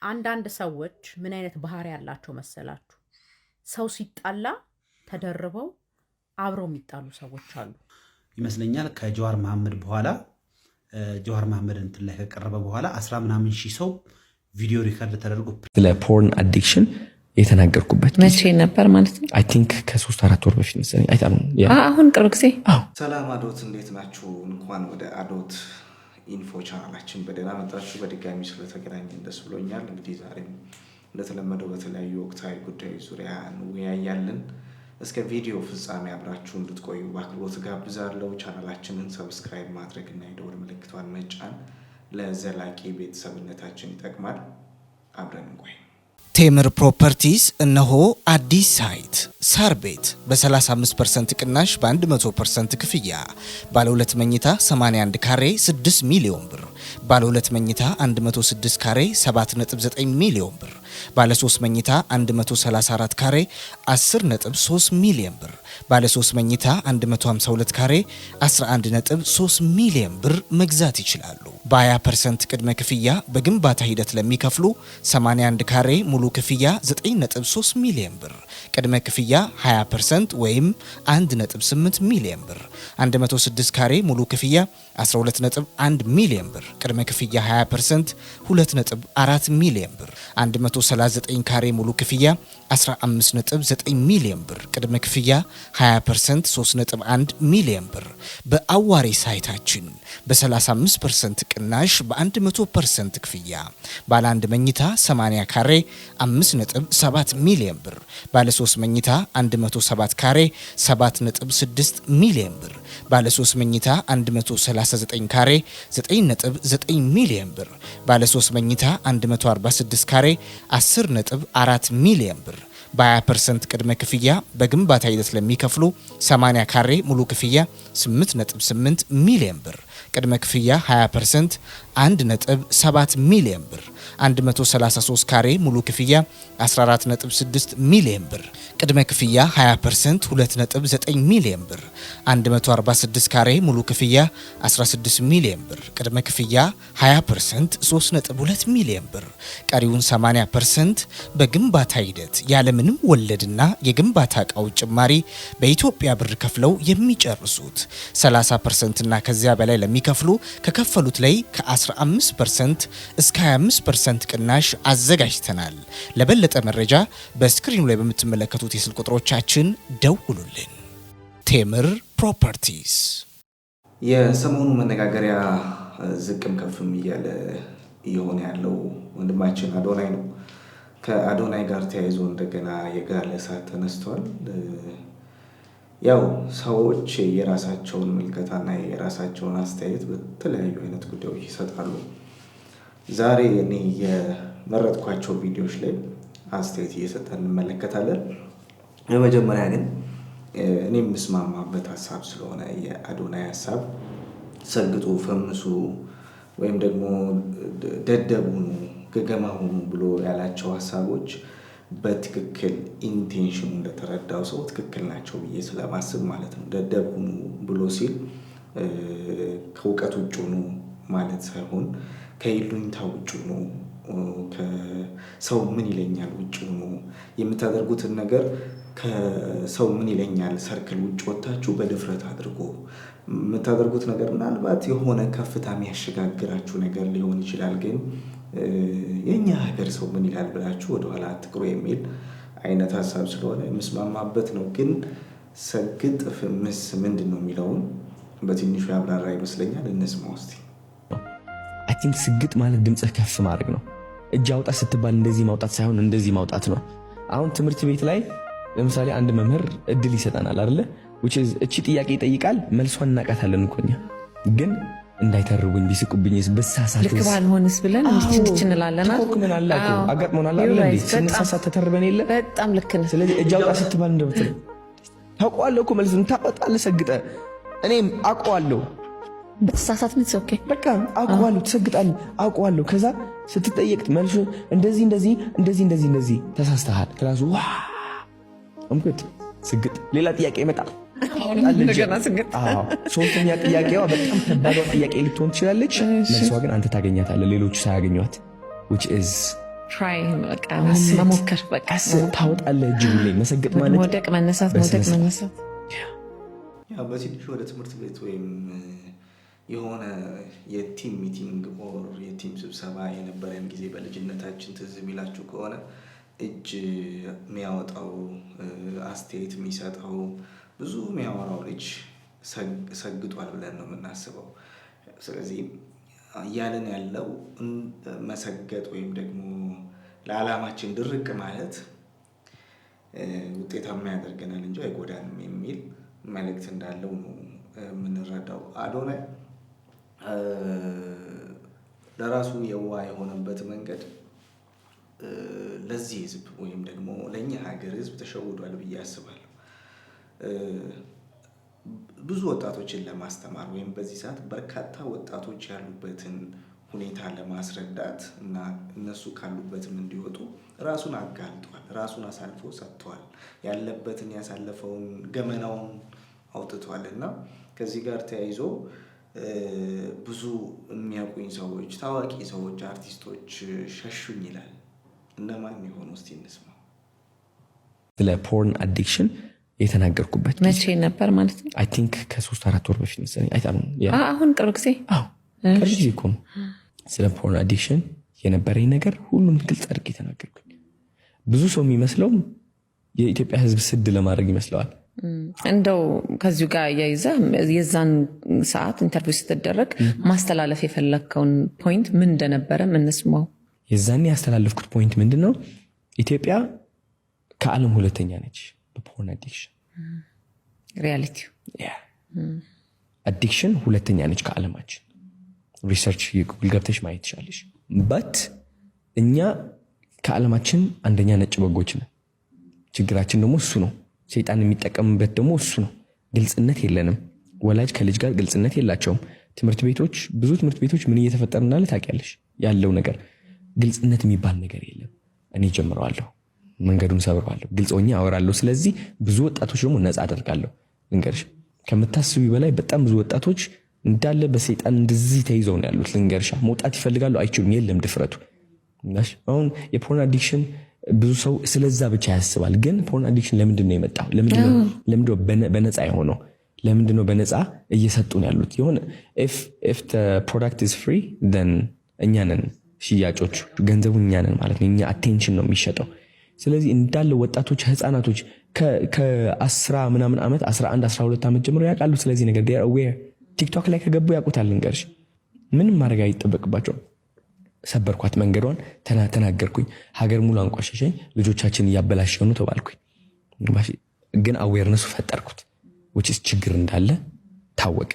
አንዳንድ ሰዎች ምን አይነት ባህሪ ያላቸው መሰላችሁ? ሰው ሲጣላ ተደርበው አብረው የሚጣሉ ሰዎች አሉ ይመስለኛል። ከጀዋር መሐመድ በኋላ ጀዋር መሐመድ እንትን ላይ ከቀረበ በኋላ 10 ምናምን ሺህ ሰው ቪዲዮ ሪከርድ ተደርጎ ስለ ፖርን አዲክሽን የተናገርኩበት መቼ ነበር ማለት ነው? አይ ቲንክ ከ3-4 ወር በፊት መሰለኝ። አሁን ቅርብ ጊዜ። ሰላም አዶት፣ እንዴት ናችሁ? እንኳን ወደ አዶት ኢንፎ ቻናላችን በደህና መጣችሁ። በድጋሚ ስለተገናኘን ደስ ብሎኛል። እንግዲህ ዛሬም እንደተለመደው በተለያዩ ወቅታዊ ጉዳዮች ዙሪያ እንወያያለን። እስከ ቪዲዮ ፍጻሜ አብራችሁ እንድትቆዩ በአክብሮት ጋብዛለሁ። ቻናላችንን ሰብስክራይብ ማድረግ እና የደወል ምልክቷን መጫን ለዘላቂ ቤተሰብነታችን ይጠቅማል። አብረን እንቆይ። ቴምር ፕሮፐርቲስ እነሆ አዲስ ሳይት ሳር ቤት በ35% ቅናሽ በ100% ክፍያ ባለ 2 መኝታ 81 ካሬ 6 ሚሊዮን ብር፣ ባለ 2 መኝታ 106 ካሬ 7.9 ሚሊዮን ብር፣ ባለ 3 መኝታ 134 ካሬ 10.3 ሚሊዮን ብር፣ ባለ 3 መኝታ 152 ካሬ 11.3 ሚሊዮን ብር መግዛት ይችላሉ። በ20% ቅድመ ክፍያ በግንባታ ሂደት ለሚከፍሉ 81 ካሬ ሙሉ ክፍያ 9.3 ሚሊዮን ብር፣ ቅድመ ክፍያ 20% ወይም 1.8 ሚሊዮን ብር፣ 106 ካሬ ሙሉ ክፍያ 12.1 ሚሊዮን ብር፣ ቅድመ ክፍያ 20% 2.4 ሚሊዮን ብር፣ 139 ካሬ ሙሉ ክፍያ 15.9 ሚሊዮን ብር፣ ቅድመ ክፍያ 20% 3.1 ሚሊዮን ብር። በአዋሬ ሳይታችን በ35% ቅናሽ በ100% ክፍያ ባለ 1 መኝታ 80 ካሬ 5.7 ሚሊዮን ብር፣ ባለ 3 መኝታ 107 ካሬ 7.6 ሚሊዮን ብር፣ ባለ 3 መኝታ 139 ካሬ 9.9 ሚሊዮን ብር፣ ባለ 3 መኝታ 146 ካሬ 10.4 ሚሊዮን ብር። በ20% ቅድመ ክፍያ በግንባታ ሂደት ለሚከፍሉ 80 ካሬ ሙሉ ክፍያ 8.8 ሚሊዮን ብር፣ ቅድመ ክፍያ 20% 1.7 ሚሊዮን ብር፣ 133 ካሬ ሙሉ ክፍያ 14.6 ሚሊዮን ብር፣ ቅድመ ክፍያ 20% 2.9 ሚሊዮን ብር፣ 146 ካሬ ሙሉ ክፍያ 16 ሚሊዮን ብር፣ ቅድመ ክፍያ 20% 3.2 ሚሊዮን ብር፣ ቀሪውን 80% በግንባታ ሂደት ያለምንም ወለድና የግንባታ ዕቃው ጭማሪ በኢትዮጵያ ብር ከፍለው የሚጨርሱት። 30% እና ከዚያ በላይ ለሚከፍሉ ከከፈሉት ላይ ከ15% እስከ 25% ቅናሽ አዘጋጅተናል። ለበለጠ መረጃ በስክሪኑ ላይ በምትመለከቱት የስልክ ቁጥሮቻችን ደውሉልን። ቴምር ፕሮፐርቲስ። የሰሞኑ መነጋገሪያ ዝቅም ከፍም እያለ እየሆነ ያለው ወንድማችን አዶናይ ነው። ከአዶናይ ጋር ተያይዞ እንደገና የጋለ እሳት ተነስቷል። ያው ሰዎች የራሳቸውን ምልከታና የራሳቸውን አስተያየት በተለያዩ አይነት ጉዳዮች ይሰጣሉ። ዛሬ እኔ የመረጥኳቸው ቪዲዮዎች ላይ አስተያየት እየሰጠን እንመለከታለን። በመጀመሪያ ግን እኔ የምስማማበት ሀሳብ ስለሆነ የአዶናይ ሀሳብ ሰግጡ፣ ፈምሱ ወይም ደግሞ ደደብ ሁኑ፣ ገገማ ሁኑ ብሎ ያላቸው ሀሳቦች በትክክል ኢንቴንሽኑ እንደተረዳው ሰው ትክክል ናቸው ብዬ ስለማስብ ማለት ነው። ደደብ ሁኑ ብሎ ሲል ከእውቀት ውጭ ሁኑ ማለት ሳይሆን ከይሉኝታ ውጭ ሁኑ፣ ከሰው ምን ይለኛል ውጭ ሁኑ፣ የምታደርጉትን ነገር ከሰው ምን ይለኛል ሰርክል ውጭ ወጥታችሁ በድፍረት አድርጎ የምታደርጉት ነገር ምናልባት የሆነ ከፍታ የሚያሸጋግራችሁ ነገር ሊሆን ይችላል፣ ግን የኛ ሀገር ሰው ምን ይላል ብላችሁ ወደኋላ አትቅሩ የሚል አይነት ሀሳብ ስለሆነ የምስማማበት ነው። ግን ሰግጥ ፍምስ ምንድን ነው የሚለውን በትንሹ ያብራራ ይመስለኛል። እንስማው እስቲ። አይ ቲንክ ስግጥ ማለት ድምጽህ ከፍ ማድረግ ነው። እጅ አውጣ ስትባል እንደዚህ ማውጣት ሳይሆን እንደዚህ ማውጣት ነው። አሁን ትምህርት ቤት ላይ ለምሳሌ አንድ መምህር እድል ይሰጠናል አይደለ? እቺ ጥያቄ ይጠይቃል፣ መልሷን እናቃታለን እኮ እኛ። ግን እንዳይተርቡኝ ቢስቁብኝስ በሳሳት ልክ ባልሆንስ ብለን እንድትንች እንላለና ምን አላችሁ አጋጥሞናል አይደል? እንዴ ስንሳሳት ተተርበን የለ? በጣም ልክ ነህ። ስለዚህ እጅ አውጣ ስትባል እንደምትል ታውቀዋለህ እኮ መልሱን ታወጣለህ ሰግጠ። እኔም አውቀዋለሁ በተሳሳት ምን ኦኬ በቃ አውቀዋለሁ፣ ትሰግጣለህ አውቀዋለሁ። ከዛ ስትጠየቅ መልሱ እንደዚህ እንደዚህ እንደዚህ እንደዚህ እንደዚህ ተሳስተሃል። ክላሱ ዋ እምኩት ስግጥ። ሌላ ጥያቄ ይመጣል። እንደገና ስግጥ። ሶስተኛ ጥያቄዋ በጣም ከባድ ጥያቄ ልትሆን ትችላለች። መልሷ ግን አንተ ታገኛታለህ፣ ሌሎቹ ሳያገኟት which is ትራይ በቃ መሞከር በቃ ታወጣለህ። እጅ ላይ መሰገጥ ማለት መውደቅ መነሳት መውደቅ መነሳት። ያው በትንሹ ወደ ትምህርት ቤት ወይም የሆነ የቲም ሚቲንግ ኦር የቲም ስብሰባ የነበረን ጊዜ በልጅነታችን ትዝ የሚላችሁ ከሆነ እጅ የሚያወጣው አስተያየት የሚሰጠው ብዙ የሚያወራው ልጅ ሰግጧል ብለን ነው የምናስበው። ስለዚህ እያለን ያለው መሰገጥ ወይም ደግሞ ለዓላማችን ድርቅ ማለት ውጤታማ ያደርገናል እንጂ አይጎዳንም የሚል መልእክት እንዳለው ነው የምንረዳው። አዶናይ ለራሱ የዋ የሆነበት መንገድ ለዚህ ህዝብ ወይም ደግሞ ለእኛ ሀገር ህዝብ ተሸውዷል ብዬ አስባለሁ። ብዙ ወጣቶችን ለማስተማር ወይም በዚህ ሰዓት በርካታ ወጣቶች ያሉበትን ሁኔታ ለማስረዳት እና እነሱ ካሉበትም እንዲወጡ ራሱን አጋልጧል፣ ራሱን አሳልፎ ሰጥቷል፣ ያለበትን ያሳለፈውን ገመናውን አውጥቷል። እና ከዚህ ጋር ተያይዞ ብዙ የሚያውቁኝ ሰዎች፣ ታዋቂ ሰዎች፣ አርቲስቶች ሸሹኝ ይላል። እነማን የሆኑ እስቲ እንስማ። ስለ ፖርን አዲክሽን የተናገርኩበት መቼ ነበር ማለት ነው? አይ ቲንክ ከ3-4 ወር በፊት መሰለኝ። አሁን ቅርብ ጊዜ ቅርብ ጊዜ እኮ ነው። ስለ ፖርን አዲክሽን የነበረኝ ነገር ሁሉም ግልጽ አድርጌ የተናገርኩኝ። ብዙ ሰው የሚመስለው የኢትዮጵያ ህዝብ ስድ ለማድረግ ይመስለዋል። እንደው ከዚሁ ጋር እያይዘ የዛን ሰዓት ኢንተርቪው ስትደረግ ማስተላለፍ የፈለግከውን ፖይንት ምን እንደነበረ ምንስማው? የዛኔ ያስተላለፍኩት ፖይንት ምንድን ነው? ኢትዮጵያ ከዓለም 2ኛ ነች በፖርን አዲክሽን። ሪያሊቲ አዲክሽን 2ኛ ነች ከዓለማችን። ሪሰርች ጉግል ገብተሽ ማየት ትችላለሽ። በት እኛ ከዓለማችን 1ኛ ነጭ በጎች ነን። ችግራችን ደግሞ እሱ ነው። ሰይጣን የሚጠቀምበት ደግሞ እሱ ነው። ግልጽነት የለንም። ወላጅ ከልጅ ጋር ግልጽነት የላቸውም። ትምህርት ቤቶች፣ ብዙ ትምህርት ቤቶች ምን እየተፈጠረ እንዳለ ታውቂያለሽ። ያለው ነገር ግልጽነት የሚባል ነገር የለም። እኔ ጀምረዋለሁ፣ መንገዱን ሰብረዋለሁ፣ ግልጽ ሆኜ አወራለሁ። ስለዚህ ብዙ ወጣቶች ደግሞ ነፃ አደርጋለሁ። ልንገርሽ፣ ከምታስቢ በላይ በጣም ብዙ ወጣቶች እንዳለ በሰይጣን እንደዚህ ተይዘው ነው ያሉት። ልንገርሻ፣ መውጣት ይፈልጋሉ፣ አይችሉም። የለም ድፍረቱ። አሁን የፖርን አዲክሽን ብዙ ሰው ስለዛ ብቻ ያስባል። ግን ፖርን አዲክሽን ለምንድን ነው የመጣው? ለምንድነው በነፃ የሆነው? ለምንድነው በነፃ እየሰጡን ያሉት? የሆነ if the product is free then እኛ ነን ሽያጮቹ፣ ገንዘቡ እኛ ነን ማለት ነው። እኛ አቴንሽን ነው የሚሸጠው። ስለዚህ እንዳለ ወጣቶች፣ ህፃናቶች ከ10 ምናምን ዓመት 11-12 ዓመት ጀምሮ ያውቃሉ ስለዚህ ነገር። they are aware። ቲክቶክ ላይ ከገቡ ያውቁታል። ልንገርሽ፣ ምንም ማድረግ አይጠበቅባቸውም። ሰበርኳት፣ መንገዷን ተናገርኩኝ። ሀገር ሙሉ አንቋሸሸኝ። ልጆቻችን እያበላሸው ነው ተባልኩኝ። ግን አዌርነሱ ፈጠርኩት። which is ችግር እንዳለ ታወቀ።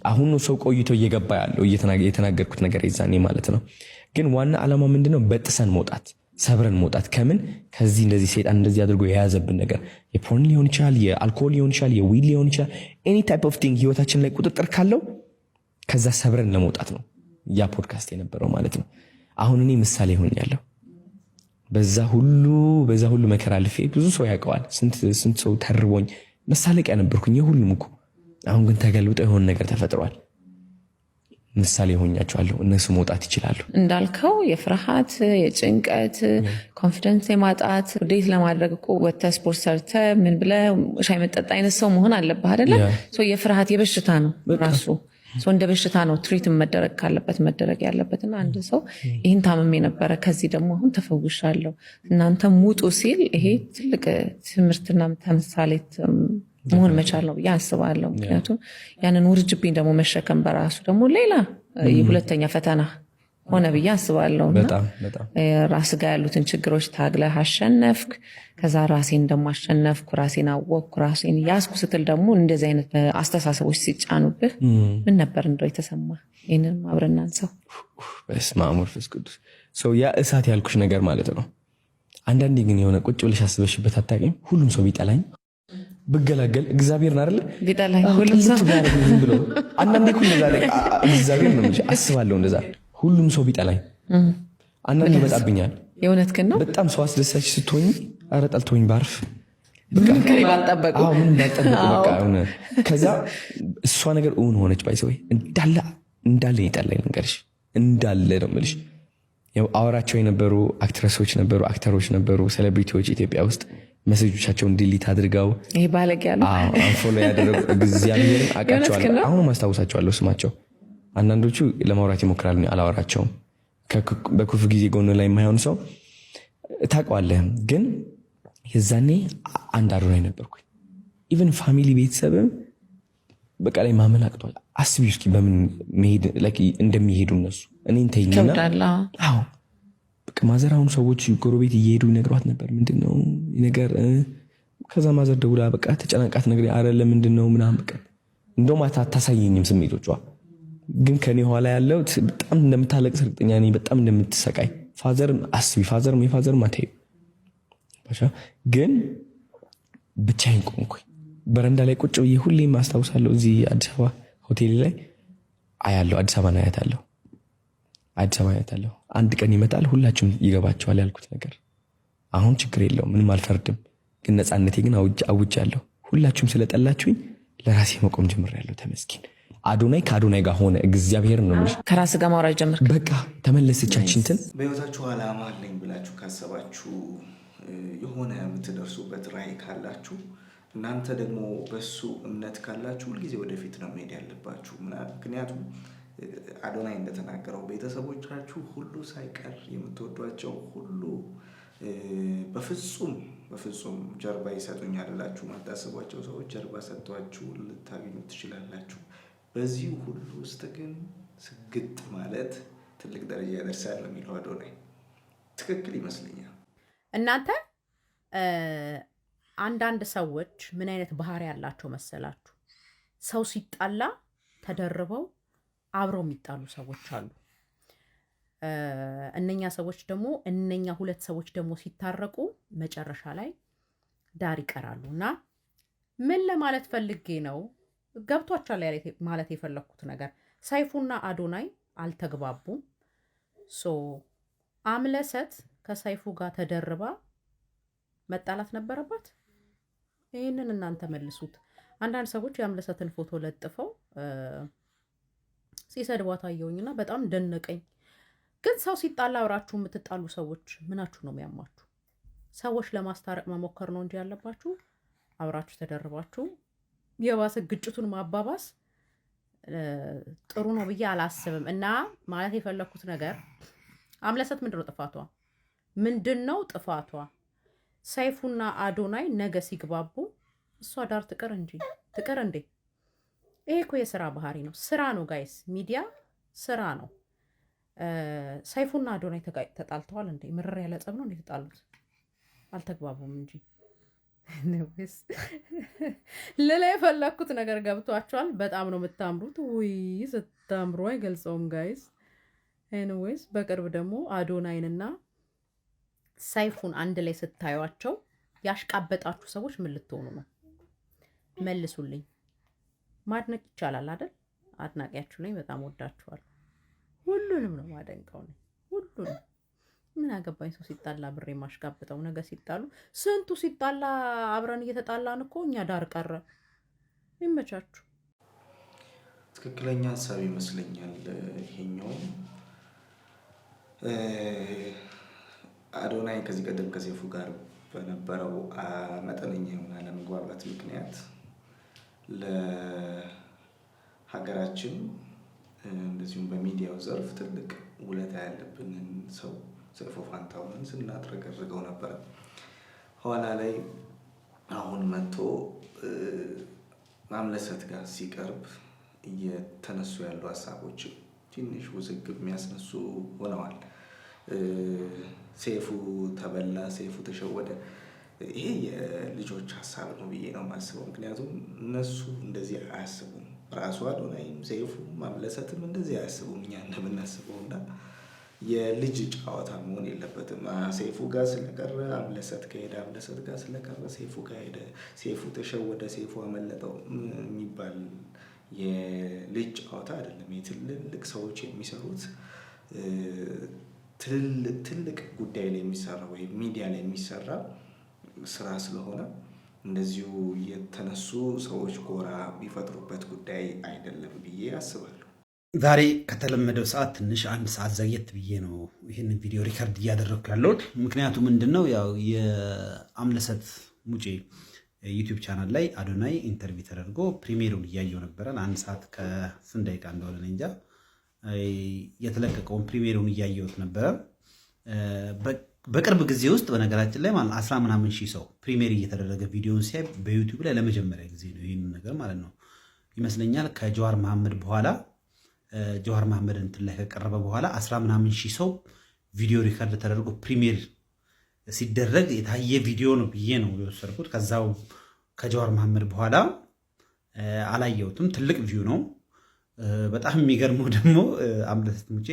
አሁን ነው ሰው ቆይቶ እየገባ ያለው የተናገርኩት ነገር ይዛኔ ማለት ነው። ግን ዋና ዓላማ ምንድነው? በጥሰን መውጣት፣ ሰብረን መውጣት። ከምን? ከዚህ እንደዚህ ሰይጣን እንደዚህ አድርጎ የያዘብን ነገር የፖርን ሊሆን ይችላል፣ የአልኮል ሊሆን ይችላል፣ የዊድ ሊሆን ይችላል። ኤኒ ታይፕ ኦፍ ቲንግ ህይወታችን ላይ ቁጥጥር ካለው ከዛ ሰብረን ለመውጣት ነው ያ ፖድካስት የነበረው ማለት ነው። አሁን እኔ ምሳሌ ሆኛለሁ። በዛ ሁሉ መከራ አልፌ ብዙ ሰው ያውቀዋል። ስንት ሰው ተርቦኝ መሳለቂያ ነበርኩኝ የሁሉም እኮ። አሁን ግን ተገልብጦ የሆነ ነገር ተፈጥሯል። ምሳሌ ሆኛቸዋለሁ። እነሱ መውጣት ይችላሉ። እንዳልከው የፍርሃት፣ የጭንቀት፣ ኮንፊደንስ የማጣት ዴት ለማድረግ እኮ ወጥተህ ስፖርት ሰርተህ ምን ብለህ ሻይ መጠጣ አይነት ሰው መሆን አለብህ አይደለ? የፍርሃት የበሽታ ነው ራሱ። እንደ በሽታ ነው ትሪት መደረግ ካለበት መደረግ ያለበትና አንድ ሰው ይህን ታመም የነበረ ከዚህ ደግሞ አሁን ተፈውሻለሁ እናንተም ውጡ ሲል ይሄ ትልቅ ትምህርትና ተምሳሌት መሆን መቻል ነው ብዬ አስባለሁ። ምክንያቱም ያንን ውርጅብኝ ደግሞ መሸከም በራሱ ደግሞ ሌላ የሁለተኛ ፈተና ሆነ ብዬ አስባለሁ። ራስ ጋር ያሉትን ችግሮች ታግለህ አሸነፍክ። ከዛ ራሴን ደግሞ አሸነፍኩ፣ ራሴን አወቅኩ፣ ራሴን ያስኩ ስትል ደግሞ እንደዚህ አይነት አስተሳሰቦች ሲጫኑብህ ምን ነበር እንደው የተሰማ? ይህንን አብረን አንሳው። በስመ አብ ወመንፈስ ቅዱስ። ሰው ያ እሳት ያልኩሽ ነገር ማለት ነው። አንዳንዴ ግን የሆነ ቁጭ ብለሽ አስበሽበት አታውቂም? ሁሉም ሰው ቢጠላኝ ብገላገል እግዚአብሔርን አይደለ ቢጠላኝ ሁሉም ሰው ብሎ አንዳንዴ እኮ እንደዛ ላይ እግዚአብሔር ነው እንጂ አስባለሁ እንደዛ ሁሉም ሰው ቢጠላኝ አንዳንዴ ይመጣብኛል። የእውነት ግን ነው በጣም ሰው አስደሳች ስትሆኝ ኧረ ጠልቶኝ ባርፍ ምን ባልጠበቁ በቃ ሆነ። ከዛ እሷ ነገር እውን ሆነች። ባይሰው እንዳለ ይጠላኝ ነገርሽ እንዳለ ነው የምልሽ። ያው አወራቸው የነበሩ አክትረሶች ነበሩ፣ አክተሮች ነበሩ፣ ሴሌብሪቲዎች ኢትዮጵያ ውስጥ መሴጆቻቸውን ዲሊት አድርገው ይሄ ባለጌ ያለው አንፎሎ ያደረጉ እግዚአብሔርን አውቃቸዋለሁ። አሁንም አስታውሳቸዋለሁ ስማቸው። አንዳንዶቹ ለማውራት ይሞክራሉ፣ አላወራቸውም። በክፉ ጊዜ ጎን ላይ የማይሆን ሰው ታውቀዋለህ። ግን የዛኔ አንድ አዶናይ ነበርኩኝ። ኢቨን ፋሚሊ ቤተሰብም በቃ ላይ ማመን አቅቷል። አስቢ እስኪ በምን መሄድ እንደሚሄዱ እነሱ እኔን ተይኝና በቃ ማዘር አሁን ሰዎች ጎረቤት እየሄዱ ይነግሯት ነበር ምንድነው ነገር። ከዛ ማዘር ደውላ በቃ ተጨናንቃት ነገር አረ ለምንድነው ምናምን በቃ እንደውም አታሳየኝም ስሜቶቿ። ግን ከኔ ኋላ ያለው በጣም እንደምታለቅስ እርግጠኛ ነኝ፣ በጣም እንደምትሰቃይ። ፋዘርም አስቢ የፋዘርም አታዩ ባሻ። ግን ብቻዬን ቆምኩኝ በረንዳ ላይ ቁጭ ብዬ ሁሌም አስታውሳለሁ። እዚህ አዲስ አበባ ሆቴል ላይ አያለሁ፣ አዲስ አበባ አያታለሁ። አንድ ቀን ይመጣል ሁላችሁም ይገባቸዋል ያልኩት ነገር። አሁን ችግር የለውም ምንም አልፈርድም። ግን ነፃነቴ ግን አውጃለሁ። ሁላችሁም ስለጠላችሁኝ ለራሴ መቆም ጀምሬያለሁ። ተመስገን። አዶናይ ከአዶናይ ጋር ሆነ። እግዚአብሔር ነው ማለት ከራስ ጋር ማውራት ጀመርክ። በቃ ተመለሰቻችንትን። በህይወታችሁ ዓላማ አለኝ ብላችሁ ካሰባችሁ የሆነ የምትደርሱበት ራዕይ ካላችሁ እናንተ ደግሞ በሱ እምነት ካላችሁ ሁልጊዜ ወደፊት ነው መሄድ ያለባችሁ። ምክንያቱም አዶናይ እንደተናገረው ቤተሰቦቻችሁ ሁሉ ሳይቀር የምትወዷቸው ሁሉ በፍጹም ጀርባ ይሰጡኛል ብላችሁ ማታስቧቸው ሰዎች ጀርባ ሰጥቷችሁ ልታገኙ ትችላላችሁ። በዚህ ሁሉ ውስጥ ግን ስግጥ ማለት ትልቅ ደረጃ ያደርሳል የሚለው አዶናይ ትክክል ይመስለኛል። እናንተ አንዳንድ ሰዎች ምን አይነት ባህሪ ያላቸው መሰላችሁ? ሰው ሲጣላ ተደርበው አብረው የሚጣሉ ሰዎች አሉ። እነኛ ሁለት ሰዎች ደግሞ ሲታረቁ መጨረሻ ላይ ዳር ይቀራሉ። እና ምን ለማለት ፈልጌ ነው? ገብቷችኋል ማለት የፈለኩት ነገር። ሰይፉና አዶናይ አልተግባቡም። አምለሰት ከሰይፉ ጋር ተደርባ መጣላት ነበረባት? ይህንን እናንተ መልሱት። አንዳንድ ሰዎች የአምለሰትን ፎቶ ለጥፈው ሲሰድቧት አየሁኝና በጣም ደነቀኝ። ግን ሰው ሲጣላ አብራችሁ የምትጣሉ ሰዎች ምናችሁ ነው የሚያማችሁ? ሰዎች ለማስታረቅ መሞከር ነው እንጂ ያለባችሁ አብራችሁ ተደርባችሁ የባሰ ግጭቱን ማባባስ ጥሩ ነው ብዬ አላስብም። እና ማለት የፈለኩት ነገር አምለሰት ምንድነው ጥፋቷ? ሰይፉና አዶናይ ነገ ሲግባቡ እሷ ዳር ትቅር እንዴ? ይሄ እኮ የስራ ባህሪ ነው። ስራ ነው ጋይስ፣ ሚዲያ ስራ ነው። ሰይፉና አዶናይ ተጣልተዋል እንዴ? ምርር ያለ ጸብ ነው እንዴ ተጣሉት? አልተግባቡም እንጂ ሌላ የፈለኩት ነገር ገብቷቸዋል። በጣም ነው የምታምሩት። ውይ ስታምሩ አይገልጸውም ጋይስ። ኤኒዌይስ በቅርብ ደግሞ አዶናይንና ሰይፉን አንድ ላይ ስታዩቸው ያሽቃበጣችሁ ሰዎች ምን ልትሆኑ ነው? መልሱልኝ። ማድነቅ ይቻላል አይደል? አድናቂያችሁ ነኝ። በጣም ወዳችኋል። ሁሉንም ነው ማደንቀው ነኝ። ሁሉንም ምን አገባኝ? ሰው ሲጣላ ብሬ ማሽቃበጠው። ነገ ሲጣሉ ስንቱ ሲጣላ አብረን እየተጣላን እኮ እኛ ዳር ቀረ። ይመቻችሁ። ትክክለኛ ሀሳብ ይመስለኛል ይሄኛው። አዶናይ ከዚህ ቀደም ከሰይፉ ጋር በነበረው መጠነኛ የሆነ አለመግባባት ምክንያት ለሀገራችን እንደዚሁም በሚዲያው ዘርፍ ትልቅ ውለታ ያለብንን ሰው ሰይፉ ፋንታሁንን ስናጥረገርገው ነበረ። ኋላ ላይ አሁን መጥቶ አምለሰት ጋር ሲቀርብ እየተነሱ ያሉ ሀሳቦች ትንሽ ውዝግብ የሚያስነሱ ሆነዋል። ሰይፉ ተበላ፣ ሰይፉ ተሸወደ። ይሄ የልጆች ሀሳብ ነው ብዬ ነው የማስበው። ምክንያቱም እነሱ እንደዚህ አያስቡም። ራሱ አዶናይም ሰይፉም አምለሰትም እንደዚህ አያስቡም እኛ እንደምናስበው። እና የልጅ ጨዋታ መሆን የለበትም። ሰይፉ ጋር ስለቀረ አምለሰት ከሄደ፣ አምለሰት ጋር ስለቀረ ሰይፉ ከሄደ፣ ሰይፉ ተሸወደ፣ ሰይፉ አመለጠው የሚባል የልጅ ጨዋታ አይደለም። የትልልቅ ሰዎች የሚሰሩት ትልቅ ጉዳይ ላይ የሚሰራ ወይም ሚዲያ ላይ የሚሰራ ስራ ስለሆነ እንደዚሁ የተነሱ ሰዎች ጎራ የሚፈጥሩበት ጉዳይ አይደለም ብዬ አስባለሁ። ዛሬ ከተለመደው ሰዓት ትንሽ አንድ ሰዓት ዘግየት ብዬ ነው ይህንን ቪዲዮ ሪከርድ እያደረግኩ ያለሁት። ምክንያቱ ምንድን ነው? ያው የአምለሰት ሙጬ ዩቲዩብ ቻናል ላይ አዶናይ ኢንተርቪው ተደርጎ ፕሪሚየሩን እያየው ነበረ። ለአንድ ሰዓት ከስንት ደቂቃ እንደሆነ እንጃ የተለቀቀውን ፕሪሚየሩን እያየሁት ነበረ። በቅርብ ጊዜ ውስጥ በነገራችን ላይ ማለት 10 ምናምን ሺህ ሰው ፕሪሚየር እየተደረገ ቪዲዮን ሲያይ በዩቲዩብ ላይ ለመጀመሪያ ጊዜ ነው ይህን ነገር ማለት ነው ይመስለኛል። ከጀዋር መሐመድ በኋላ ጀዋር መሐመድ እንትን ላይ ከቀረበ በኋላ 10 ምናምን ሺህ ሰው ቪዲዮ ሪከርድ ተደርጎ ፕሪሚየር ሲደረግ የታየ ቪዲዮ ነው ብዬ ነው የወሰድኩት። ከዛው ከጀዋር መሐመድ በኋላ አላየሁትም። ትልቅ ቪው ነው። በጣም የሚገርመው ደግሞ አምለሰት ሙጬ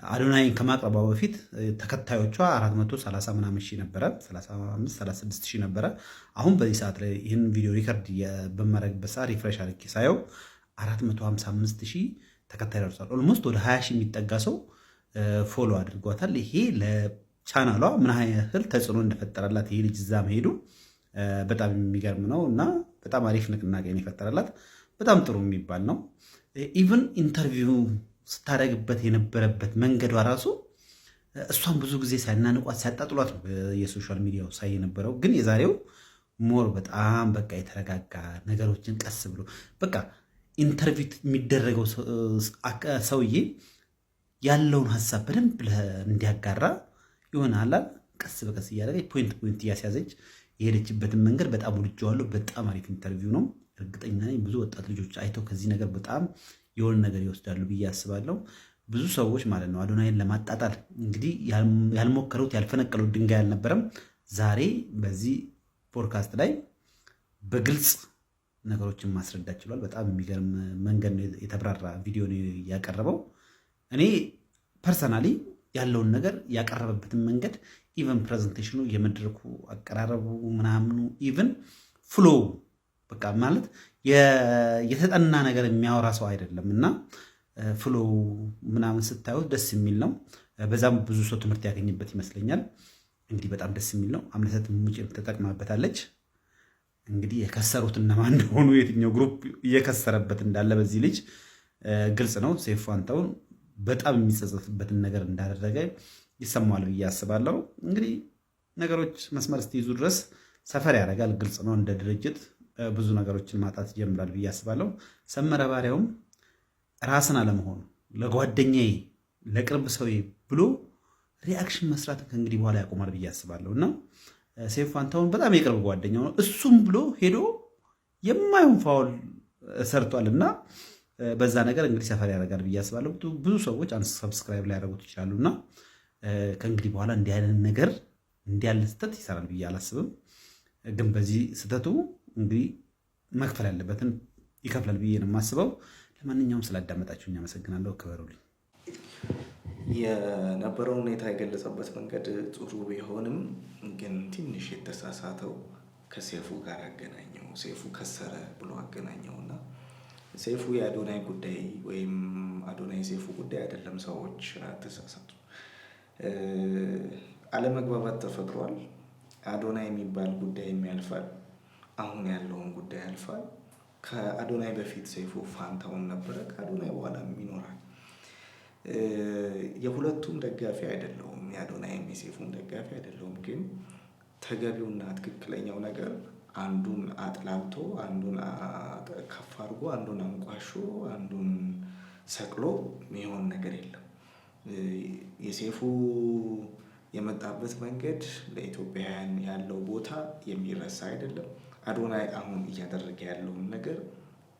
አዶናይን ከማቅረቧ በፊት ተከታዮቿ 430 ምናምን ሺህ ነበረ፣ 35 36 ሺህ ነበረ። አሁን በዚህ ሰዓት ላይ ይህን ቪዲዮ ሪከርድ በማድረግበት ሰዓት ሪፍሬሽ አድርጌ ሳየው 455 ሺህ ተከታይ ደርሷል። ኦልሞስት ወደ 20 ሺህ የሚጠጋ ሰው ፎሎ አድርጓታል። ይሄ ለቻናሏ ምን ያህል ተጽዕኖ እንደፈጠረላት ይሄ ልጅ እዛ መሄዱ በጣም የሚገርም ነው እና በጣም አሪፍ ንቅናቄ የፈጠረላት በጣም ጥሩ የሚባል ነው። ኢቭን ኢንተርቪው ስታደርግበት የነበረበት መንገዷ ራሱ እሷን ብዙ ጊዜ ሲያናንቋት ሲያጣጥሏት ነው የሶሻል ሚዲያው ሳይ የነበረው። ግን የዛሬው ሞር በጣም በቃ የተረጋጋ ነገሮችን ቀስ ብሎ በቃ ኢንተርቪው የሚደረገው ሰውዬ ያለውን ሀሳብ በደንብ እንዲያጋራ ይሆናል። ቀስ በቀስ እያደረገች ፖይንት እያስያዘች የሄደችበትን መንገድ በጣም ወድጄዋለሁ። በጣም አሪፍ ኢንተርቪው ነው። እርግጠኛ ነኝ ብዙ ወጣት ልጆች አይተው ከዚህ ነገር በጣም የሆነ ነገር ይወስዳሉ ብዬ አስባለሁ። ብዙ ሰዎች ማለት ነው አዶናይን ለማጣጣል እንግዲህ ያልሞከሩት ያልፈነቀሉት ድንጋይ አልነበረም። ዛሬ በዚህ ፖድካስት ላይ በግልጽ ነገሮችን ማስረዳት ችሏል። በጣም የሚገርም መንገድ የተብራራ ቪዲዮ ያቀረበው። እኔ ፐርሰናሊ ያለውን ነገር ያቀረበበትን መንገድ ኢቨን ፕሬዘንቴሽኑ፣ የመድረኩ አቀራረቡ ምናምኑ ኢቨን ፍሎ በቃ ማለት የተጠና ነገር የሚያወራ ሰው አይደለም እና ፍሎ ምናምን ስታዩት ደስ የሚል ነው። በዛም ብዙ ሰው ትምህርት ያገኝበት ይመስለኛል። እንግዲህ በጣም ደስ የሚል ነው። አምለሰት ሙጬም ተጠቅማበታለች። እንግዲህ የከሰሩት እነማን እንደሆኑ የትኛው ግሩፕ እየከሰረበት እንዳለ በዚህ ልጅ ግልጽ ነው። ሰይፉ ፋንታሁን በጣም የሚጸጸትበትን ነገር እንዳደረገ ይሰማዋል ብዬ አስባለሁ። እንግዲህ ነገሮች መስመር ስትይዙ ድረስ ሰፈር ያደርጋል። ግልጽ ነው። እንደ ድርጅት ብዙ ነገሮችን ማጣት ይጀምራል ብዬ አስባለሁ። ሰመረ ባሪያውም ራስን አለመሆኑ ለጓደኛዬ ለቅርብ ሰው ብሎ ሪአክሽን መስራት ከእንግዲህ በኋላ ያቆማል ብዬ አስባለሁ እና ሰይፉ ፋንታሁን በጣም የቅርብ ጓደኛው ነው። እሱም ብሎ ሄዶ የማይሆን ፋውል ሰርቷል እና በዛ ነገር እንግዲህ ሰፈር ያደርጋል ብዬ አስባለሁ። ብዙ ሰዎች አንሰብስክራይብ ላይ ያደረጉት ይችላሉ እና ከእንግዲህ በኋላ እንዲህ አይነት ነገር እንዲህ ያለ ስህተት ይሰራል ብዬ አላስብም። ግን በዚህ ስህተቱ እንግዲህ መክፈል ያለበትን ይከፍላል ብዬ ነው የማስበው። ለማንኛውም ስላዳመጣችሁኝ አመሰግናለሁ። ክበሩልኝ። የነበረውን ሁኔታ የገለጸበት መንገድ ጥሩ ቢሆንም ግን ትንሽ የተሳሳተው ከሰይፉ ጋር አገናኘው። ሰይፉ ከሰረ ብሎ አገናኘው እና ሰይፉ የአዶናይ ጉዳይ ወይም አዶናይ ሰይፉ ጉዳይ አይደለም። ሰዎች ተሳሳቱ። አለመግባባት ተፈጥሯል። አዶናይ የሚባል ጉዳይ ያልፋል። አሁን ያለውን ጉዳይ ያልፋል። ከአዶናይ በፊት ሰይፉ ፋንታሁን ነበረ። ከአዶናይ በኋላም ይኖራል። የሁለቱም ደጋፊ አይደለሁም። የአዶናይም የሰይፉም ደጋፊ አይደለሁም። ግን ተገቢውና ትክክለኛው ነገር አንዱን አጥላልቶ አንዱን ከፍ አድርጎ አንዱን አንቋሾ አንዱን ሰቅሎ የሚሆን ነገር የለም። የሰይፉ የመጣበት መንገድ ለኢትዮጵያውያን ያለው ቦታ የሚረሳ አይደለም። አዶናይ አሁን እያደረገ ያለውን ነገር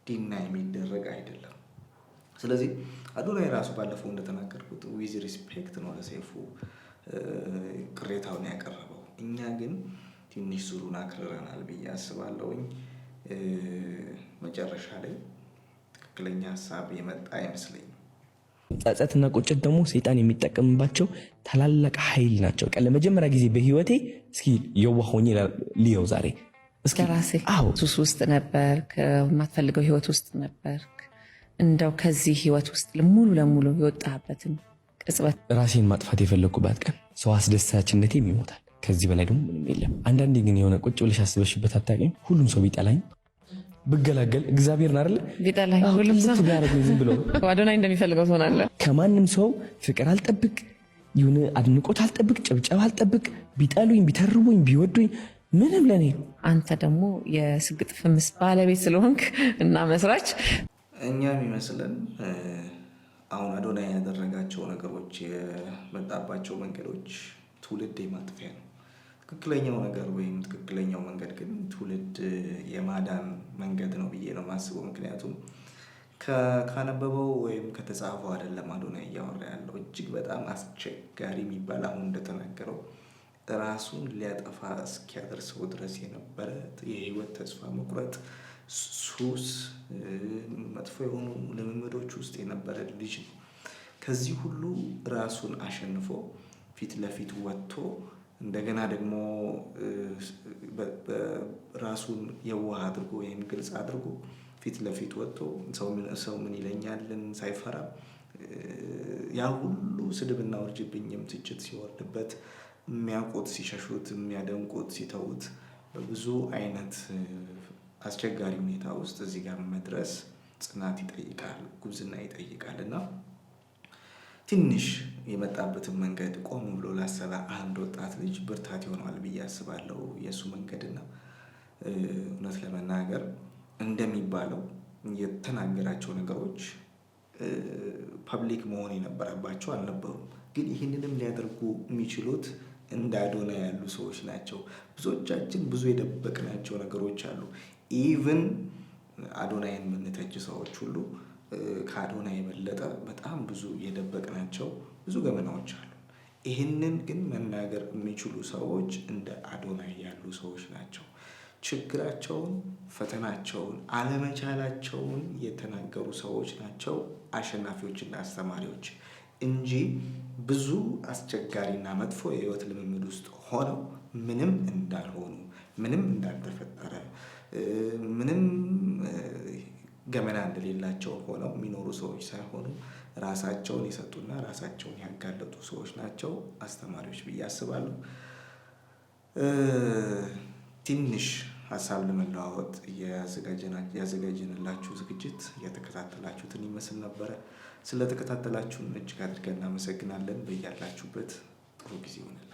ዲና የሚደረግ አይደለም። ስለዚህ አዶናይ ራሱ ባለፈው እንደተናገርኩት ዊዝ ሪስፔክት ነው ለሰይፉ ቅሬታውን ያቀረበው። እኛ ግን ትንሽ ዙሩን አክርረናል ብዬ አስባለሁኝ። መጨረሻ ላይ ትክክለኛ ሀሳብ የመጣ አይመስለኝም። ጸጸትና ቁጭት ደግሞ ሰይጣን የሚጠቀምባቸው ታላላቅ ኃይል ናቸው። ለመጀመሪያ ጊዜ በህይወቴ እስኪ የዋህ ሆኜ ልየው ዛሬ እስኪ ራሴ ሱስ ውስጥ ነበርክ፣ የማትፈልገው ህይወት ውስጥ ነበርክ። እንደው ከዚህ ህይወት ውስጥ ሙሉ ለሙሉ የወጣበትን ቅጽበት ራሴን ማጥፋት የፈለግኩባት ቀን ሰው አስደሳችነቴም ይሞታል። ከዚህ በላይ ደግሞ ምንም የለም። አንዳንዴ ግን የሆነ ቁጭ ብለሽ አስበሽበት አታውቂም? ሁሉም ሰው ቢጠላኝ ብገላገል እግዚአብሔርን አይደለ ቢጠላኝ ሁሉም ሰው ቢያረግ ዝም ብሎ አዶናይ እንደሚፈልገው ትሆናለህ። ከማንም ሰው ፍቅር አልጠብቅ፣ ይሁን አድንቆት አልጠብቅ፣ ጭብጨባ አልጠብቅ። ቢጠሉኝ ቢተርቡኝ ቢወዱኝ ምንም ለኔ። አንተ ደግሞ የስግጥ ፍምስ ባለቤት ስለሆንክ እና መስራች እኛ የሚመስለን አሁን አዶናይ ያደረጋቸው ነገሮች የመጣባቸው መንገዶች ትውልድ የማጥፊያ ነው። ትክክለኛው ነገር ወይም ትክክለኛው መንገድ ግን ትውልድ የማዳን መንገድ ነው ብዬ ነው የማስበው። ምክንያቱም ካነበበው ወይም ከተጻፈው አይደለም አዶናይ እያወራ ያለው። እጅግ በጣም አስቸጋሪ የሚባል አሁን እንደተናገረው ራሱን ሊያጠፋ እስኪያደርሰው ድረስ የነበረ የህይወት ተስፋ መቁረጥ፣ ሱስ፣ መጥፎ የሆኑ ልምምዶች ውስጥ የነበረ ልጅ ነው። ከዚህ ሁሉ ራሱን አሸንፎ ፊት ለፊት ወጥቶ እንደገና ደግሞ ራሱን የዋህ አድርጎ ወይም ግልጽ አድርጎ ፊት ለፊት ወጥቶ ሰው ምን ይለኛልን ሳይፈራ ያ ሁሉ ስድብና ውርጅብኝም ትችት ሲወርድበት የሚያውቁት ሲሸሹት፣ የሚያደንቁት ሲተውት በብዙ አይነት አስቸጋሪ ሁኔታ ውስጥ እዚህ ጋር መድረስ ጽናት ይጠይቃል፣ ጉብዝና ይጠይቃል እና ትንሽ የመጣበትን መንገድ ቆም ብሎ ላሰበ አንድ ወጣት ልጅ ብርታት ይሆናል ብዬ አስባለሁ የእሱ መንገድና እውነት ለመናገር እንደሚባለው የተናገራቸው ነገሮች ፐብሊክ መሆን የነበረባቸው አልነበሩም። ግን ይህንንም ሊያደርጉ የሚችሉት እንደ አዶናይ ያሉ ሰዎች ናቸው። ብዙዎቻችን ብዙ የደበቅናቸው ነገሮች አሉ። ኢቭን አዶናይን የምንተች ሰዎች ሁሉ ከአዶናይ የበለጠ በጣም ብዙ የደበቅናቸው ብዙ ገመናዎች አሉ። ይህንን ግን መናገር የሚችሉ ሰዎች እንደ አዶናይ ያሉ ሰዎች ናቸው። ችግራቸውን፣ ፈተናቸውን፣ አለመቻላቸውን የተናገሩ ሰዎች ናቸው አሸናፊዎችና አስተማሪዎች እንጂ ብዙ አስቸጋሪና መጥፎ የህይወት ልምምድ ውስጥ ሆነው ምንም እንዳልሆኑ፣ ምንም እንዳልተፈጠረ፣ ምንም ገመና እንደሌላቸው ሆነው የሚኖሩ ሰዎች ሳይሆኑ ራሳቸውን የሰጡና ራሳቸውን ያጋለጡ ሰዎች ናቸው አስተማሪዎች ብዬ አስባለሁ። ትንሽ ሀሳብ ለመለዋወጥ ያዘጋጀንላችሁ ዝግጅት የተከታተላችሁትን ይመስል ነበረ። ስለተከታተላችሁን እጅግ አድርገን እናመሰግናለን። በያላችሁበት ጥሩ ጊዜ ይሆናል።